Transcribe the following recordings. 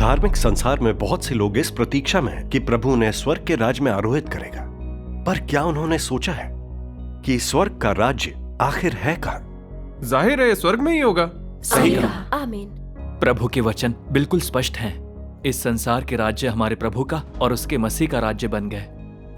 धार्मिक संसार में बहुत से लोग इस प्रतीक्षा में हैं कि प्रभु उन्हें स्वर्ग के राज्य में आरोहित करेगा, पर क्या उन्होंने सोचा है कि स्वर्ग का राज्य आखिर है कहां? जाहिर है स्वर्ग में ही होगा। सही कहा। आमीन। प्रभु के वचन बिल्कुल स्पष्ट हैं। इस संसार के राज्य हमारे प्रभु का और उसके मसीह का राज्य बन गए।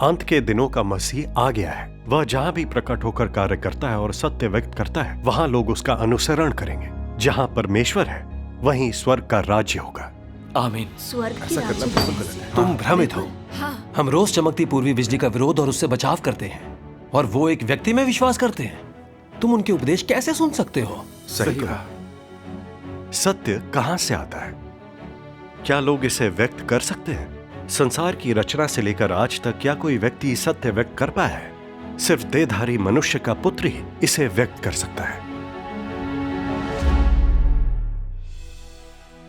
अंत के दिनों का मसीह आ गया है। वह जहां भी प्रकट होकर कार्य करता है और सत्य व्यक्त करता है, वहां लोग उसका अनुसरण करेंगे। जहां परमेश्वर है वहीं स्वर्ग का राज्य होगा। आमीन। स्वर्ग की ऐसा करना राज्य बिल्कुल गलत है। तुम भ्रमित हो। हाँ। हम रोज चमकती पूर्वी बिजली का विरोध और उससे बचाव करते हैं, और वो एक व्यक्ति में विश्वास करते हैं। तुम उनके उपदेश कैसे सुन सकते हो? सही कहा। सत्य कहां से आता है? क्या लोग इसे व्यक्त कर सकते हैं? संसार की रचना से लेकर आज तक क्या कोई व्यक्ति सत्य व्यक्त कर पाया है? सिर्फ देहधारी मनुष्य का पुत्र ही इसे व्यक्त कर सकता है।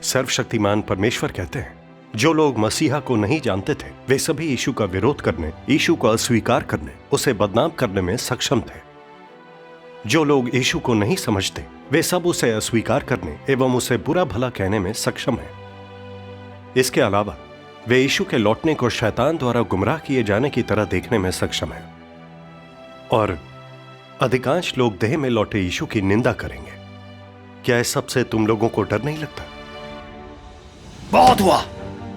सर्वशक्तिमान परमेश्वर कहते हैं, जो लोग मसीहा को नहीं जानते थे वे सभी यीशु का विरोध करने, यीशु को अस्वीकार करने, उसे बदनाम करने में सक्षम थे। जो लोग यीशु को नहीं समझते वे सब उसे अस्वीकार करने एवं उसे बुरा भला कहने में सक्षम हैं। इसके अलावा वे यीशु के लौटने को शैतान द्वारा गुमराह किए जाने की तरह देखने में सक्षम हैं। और अधिकांश लोग देह में लौटे यीशु की निंदा करेंगे। क्या इस सबसे तुम लोगों को डर नहीं लगता? बहुत हुआ।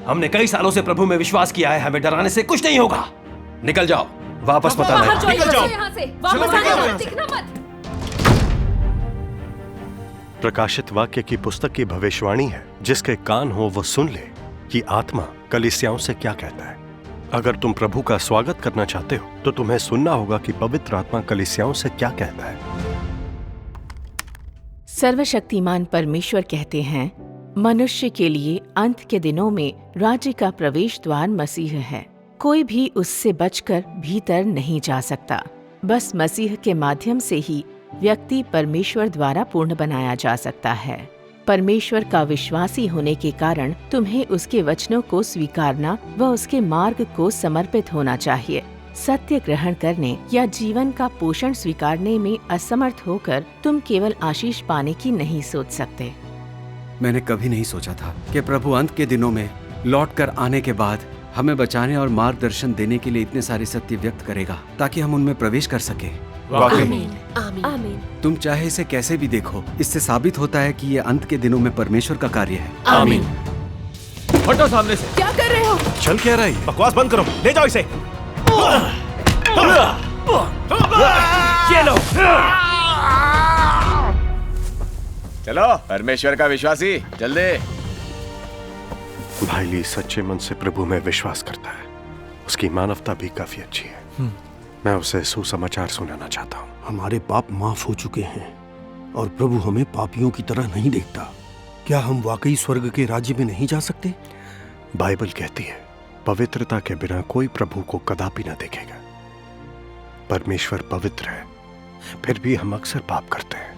हमने कई सालों से प्रभु में विश्वास किया है। हमें डराने से कुछ नहीं होगा। निकल जाओ, वापस मत आना। निकल जाओ यहाँ से। वापस आना, दिखना मत। प्रकाशित वाक्य की पुस्तक की भविष्यवाणी है, जिसके कान हो वो सुन ले कि आत्मा कलीसियाओं से क्या कहता है। अगर तुम प्रभु का स्वागत करना चाहते हो तो तुम्हें सुनना होगा कि पवित्र आत्मा कलीसियाओं से क्या कहता है। सर्वशक्तिमान परमेश्वर कहते हैं, मनुष्य के लिए अंत के दिनों में राज्य का प्रवेश द्वार मसीह है। कोई भी उससे बचकर भीतर नहीं जा सकता। बस मसीह के माध्यम से ही व्यक्ति परमेश्वर द्वारा पूर्ण बनाया जा सकता है। परमेश्वर का विश्वासी होने के कारण तुम्हें उसके वचनों को स्वीकारना व उसके मार्ग को समर्पित होना चाहिए। सत्य ग्रहण करने या जीवन का पोषण स्वीकारने में असमर्थ होकर तुम केवल आशीष पाने की नहीं सोच सकते। मैंने कभी नहीं सोचा था कि प्रभु अंत के दिनों में लौट कर आने के बाद हमें बचाने और मार्गदर्शन देने के लिए इतने सारे सत्य व्यक्त करेगा ताकि हम उनमें प्रवेश कर सके। आमीन। आमीन। तुम चाहे इसे कैसे भी देखो, इससे साबित होता है कि ये अंत के दिनों में परमेश्वर का कार्य है। आमीन। हटो सामने से। क्या कर रहे हो? चल क्या रहा है? बकवास बंद करो, ले जाओ इसे। ये लो। चलो परमेश्वर का विश्वासी, जल्दी। भाई ली सच्चे मन से प्रभु में विश्वास करता है। उसकी मानवता भी काफी अच्छी है। मैं उसे सुसमाचार सुनाना चाहता हूँ। हमारे पाप माफ हो चुके हैं और प्रभु हमें पापियों की तरह नहीं देखता। क्या हम वाकई स्वर्ग के राज्य में नहीं जा सकते? बाइबल कहती है, पवित्रता के बिना कोई प्रभु को कदापि न देखेगा। परमेश्वर पवित्र है, फिर भी हम अक्सर पाप करते हैं।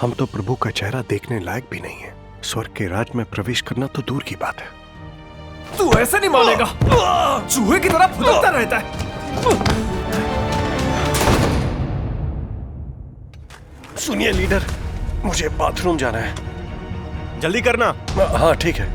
हम तो प्रभु का चेहरा देखने लायक भी नहीं है। स्वर्ग के राज में प्रवेश करना तो दूर की बात है। तू ऐसे नहीं मानेगा। चूहे की तरह फुदकता रहता है। सुनिए लीडर, मुझे बाथरूम जाना है। जल्दी करना। हाँ ठीक है।